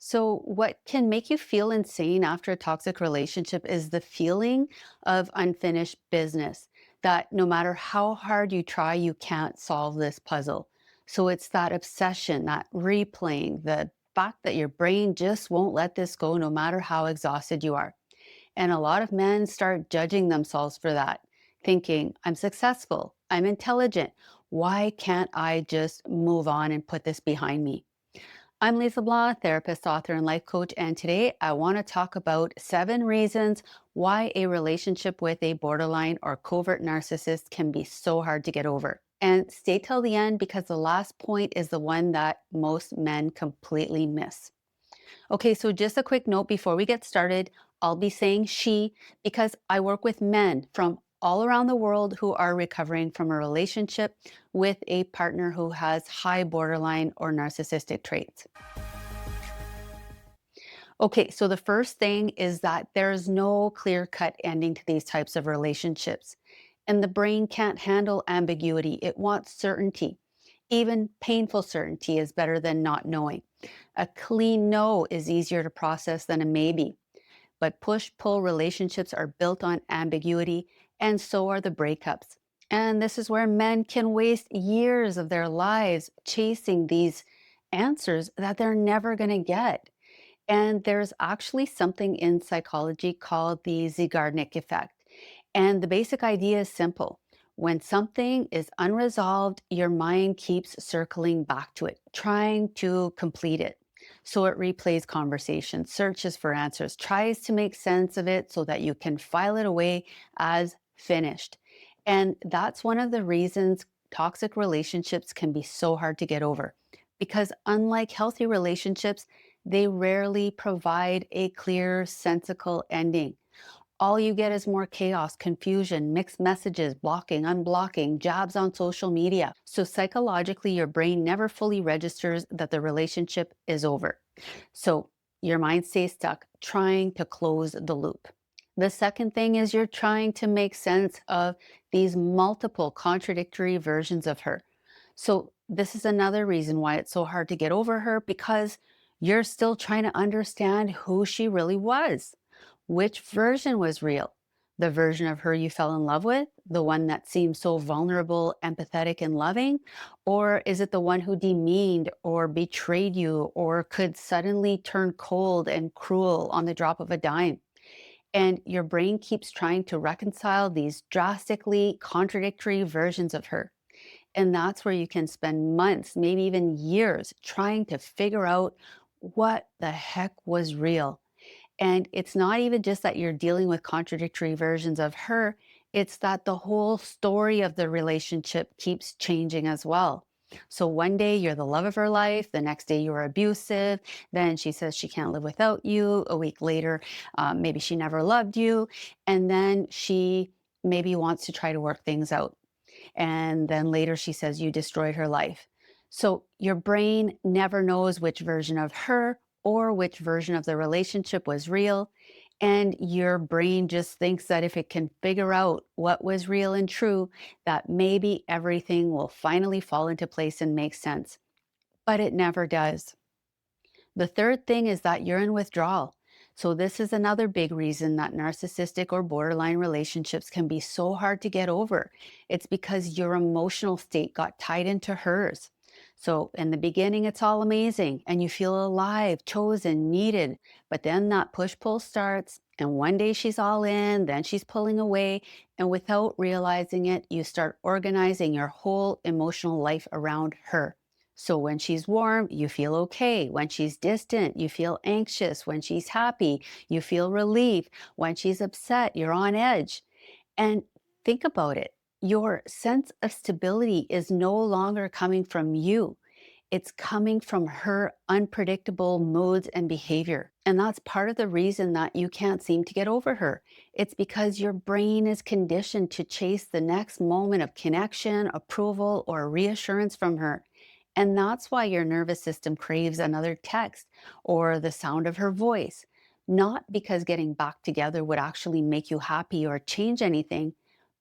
So, what can make you feel insane after a toxic relationship is the feeling of unfinished business, that no matter how hard you try, you can't solve this puzzle. So, it's that obsession, that replaying, the fact that your brain just won't let this go no matter how exhausted you are. And a lot of men start judging themselves for that, thinking, I'm successful, I'm intelligent. Why can't I just move on and put this behind me? I'm Lise Leblanc, therapist, author, and life coach, and today I want to talk about 7 reasons why a relationship with a borderline or covert narcissist can be so hard to get over. And stay till the end because the last point is the one that most men completely miss. Okay, so just a quick note before we get started. I'll be saying she because I work with men from all around the world who are recovering from a relationship with a partner who has high borderline or narcissistic traits. Okay, so the first thing is that there's no clear cut ending to these types of relationships. And the brain can't handle ambiguity, it wants certainty. Even painful certainty is better than not knowing. A clean no is easier to process than a maybe. But push pull relationships are built on ambiguity, and so are the breakups. And this is where men can waste years of their lives chasing these answers that they're never going to get. And there's actually something in psychology called the Zeigarnik effect. And the basic idea is simple. When something is unresolved, your mind keeps circling back to it, trying to complete it. So it replays conversations, searches for answers, tries to make sense of it so that you can file it away as finished. And that's one of the reasons toxic relationships can be so hard to get over. Because unlike healthy relationships, they rarely provide a clear, sensical ending. All you get is more chaos, confusion, mixed messages, blocking, unblocking, jabs on social media. So psychologically, your brain never fully registers that the relationship is over. So your mind stays stuck trying to close the loop. The second thing is you're trying to make sense of these multiple contradictory versions of her. So this is another reason why it's so hard to get over her because you're still trying to understand who she really was. Which version was real? The version of her you fell in love with? The one that seemed so vulnerable, empathetic, and loving? Or is it the one who demeaned or betrayed you or could suddenly turn cold and cruel on the drop of a dime? And your brain keeps trying to reconcile these drastically contradictory versions of her. And that's where you can spend months, maybe even years, trying to figure out what the heck was real. And it's not even just that you're dealing with contradictory versions of her, it's that the whole story of the relationship keeps changing as well. So one day you're the love of her life, the next day you're abusive, then she says she can't live without you. A week later, maybe she never loved you. And then she maybe wants to try to work things out. And then later she says you destroyed her life. So your brain never knows which version of her or which version of the relationship was real. And your brain just thinks that if it can figure out what was real and true, that maybe everything will finally fall into place and make sense. But it never does. The third thing is that you're in withdrawal. So, this is another big reason that narcissistic or borderline relationships can be so hard to get over. It's because your emotional state got tied into hers. So, in the beginning, it's all amazing and you feel alive, chosen, needed. But then that push pull starts, and one day she's all in, then she's pulling away. And without realizing it, you start organizing your whole emotional life around her. So when she's warm, you feel okay. When she's distant, you feel anxious. When she's happy, you feel relief. When she's upset, you're on edge. And think about it. Your sense of stability is no longer coming from you. It's coming from her unpredictable moods and behavior. And that's part of the reason that you can't seem to get over her. It's because your brain is conditioned to chase the next moment of connection, approval, or reassurance from her. And that's why your nervous system craves another text or the sound of her voice. Not because getting back together would actually make you happy or change anything,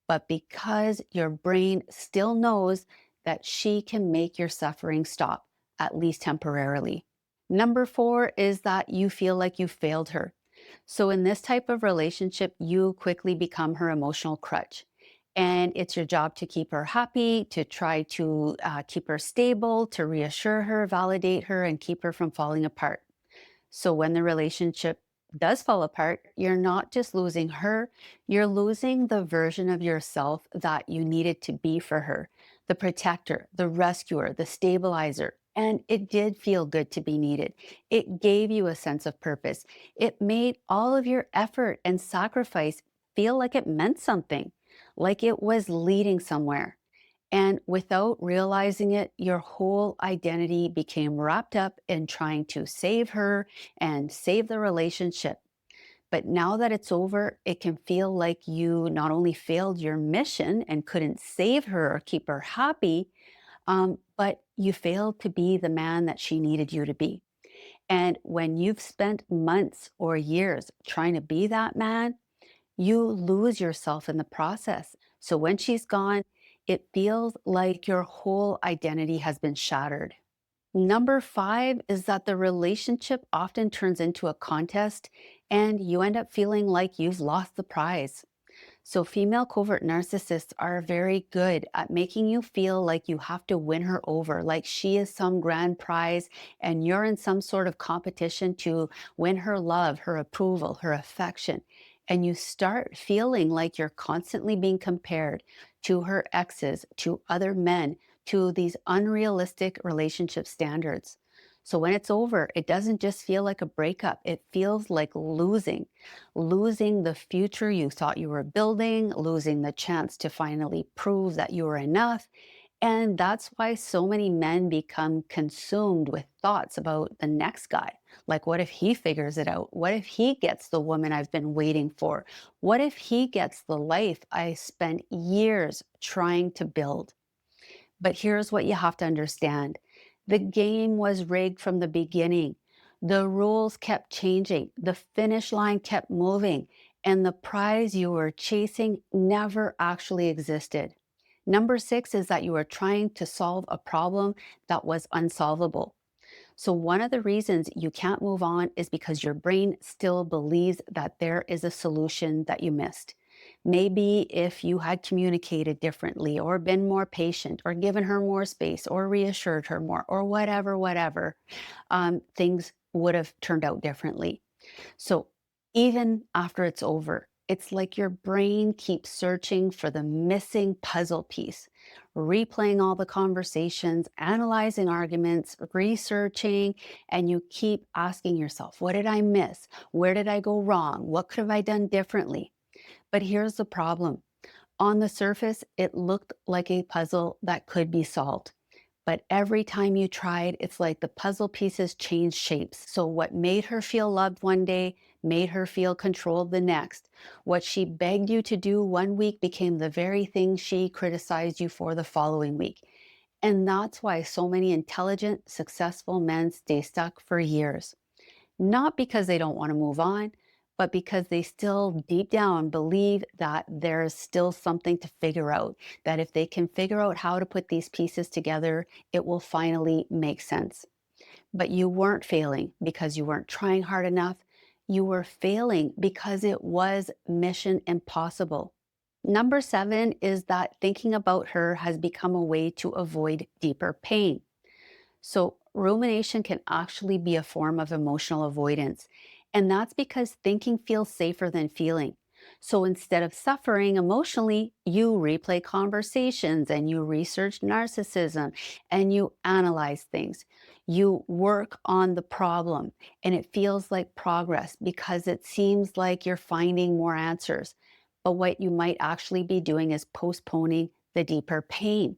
but because your brain still knows that she can make your suffering stop, at least temporarily. Number four is that you feel like you failed her. So, in this type of relationship, you quickly become her emotional crutch. And it's your job to keep her happy, to try to keep her stable, to reassure her, validate her, and keep her from falling apart. So when the relationship does fall apart, you're not just losing her, you're losing the version of yourself that you needed to be for her, the protector, the rescuer, the stabilizer. And it did feel good to be needed. It gave you a sense of purpose. It made all of your effort and sacrifice feel like it meant something, like it was leading somewhere. And without realizing it, your whole identity became wrapped up in trying to save her and save the relationship. But now that it's over, it can feel like you not only failed your mission and couldn't save her or keep her happy, but you failed to be the man that she needed you to be. And when you've spent months or years trying to be that man, you lose yourself in the process. So when she's gone, it feels like your whole identity has been shattered. Number five is that the relationship often turns into a contest and you end up feeling like you've lost the prize. So, female covert narcissists are very good at making you feel like you have to win her over, like she is some grand prize and you're in some sort of competition to win her love, her approval, her affection. And you start feeling like you're constantly being compared to her exes, to other men, to these unrealistic relationship standards. So when it's over, it doesn't just feel like a breakup, it feels like losing the future you thought you were building, losing the chance to finally prove that you were enough. And that's why so many men become consumed with thoughts about the next guy. Like, what if he figures it out? What if he gets the woman I've been waiting for? What if he gets the life I spent years trying to build? But here's what you have to understand: the game was rigged from the beginning. The rules kept changing, the finish line kept moving, and the prize you were chasing never actually existed. Number six is that you are trying to solve a problem that was unsolvable. So, one of the reasons you can't move on is because your brain still believes that there is a solution that you missed. Maybe if you had communicated differently, or been more patient, or given her more space, or reassured her more, or whatever, things would have turned out differently. So even after it's over, it's like your brain keeps searching for the missing puzzle piece, replaying all the conversations, analyzing arguments, researching, and you keep asking yourself, what did I miss? Where did I go wrong? What could have I done differently? But here's the problem. On the surface, it looked like a puzzle that could be solved. But every time you tried, it's like the puzzle pieces changed shapes. So, what made her feel loved one day made her feel controlled the next. What she begged you to do one week became the very thing she criticized you for the following week. And that's why so many intelligent, successful men stay stuck for years. Not because they don't want to move on, but because they still deep down believe that there's still something to figure out, that if they can figure out how to put these pieces together, it will finally make sense. But you weren't failing because you weren't trying hard enough. You were failing because it was mission impossible. Number seven is that thinking about her has become a way to avoid deeper pain. So, rumination can actually be a form of emotional avoidance. And that's because thinking feels safer than feeling. So, instead of suffering emotionally, you replay conversations and you research narcissism and you analyze things. You work on the problem and it feels like progress because it seems like you're finding more answers. But what you might actually be doing is postponing the deeper pain.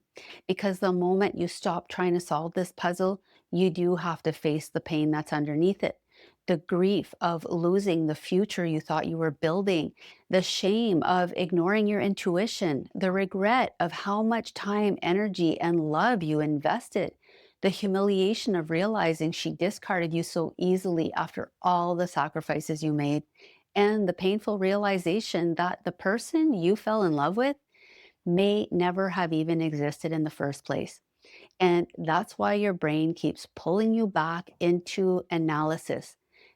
Because the moment you stop trying to solve this puzzle, you do have to face the pain that's underneath it. The grief of losing the future you thought you were building, the shame of ignoring your intuition, the regret of how much time, energy, and love you invested, the humiliation of realizing she discarded you so easily after all the sacrifices you made, and the painful realization that the person you fell in love with may never have even existed in the first place. And that's why your brain keeps pulling you back into analysis.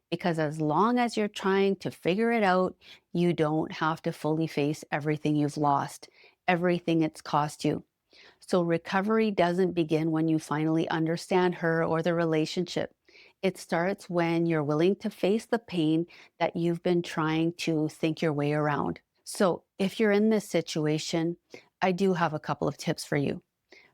Because as long as you're trying to figure it out, you don't have to fully face everything you've lost, everything it's cost you. So recovery doesn't begin when you finally understand her or the relationship. It starts when you're willing to face the pain that you've been trying to think your way around. So if you're in this situation, I do have a couple of tips for you.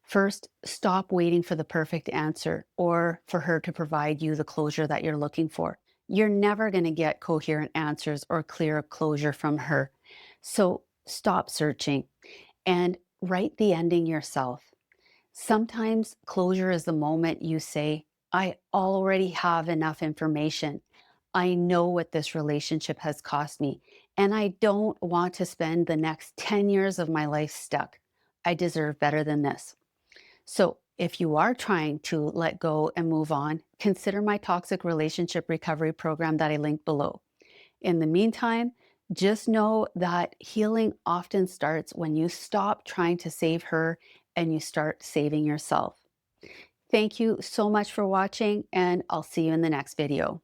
First, stop waiting for the perfect answer or for her to provide you the closure that you're looking for. You're never going to get coherent answers or clear closure from her. So stop searching and write the ending yourself. Sometimes closure is the moment you say, I already have enough information. I know what this relationship has cost me, and I don't want to spend the next 10 years of my life stuck. I deserve better than this. So, if you are trying to let go and move on, consider my toxic relationship recovery program that I linked below. In the meantime, just know that healing often starts when you stop trying to save her and you start saving yourself. Thank you so much for watching, and I'll see you in the next video.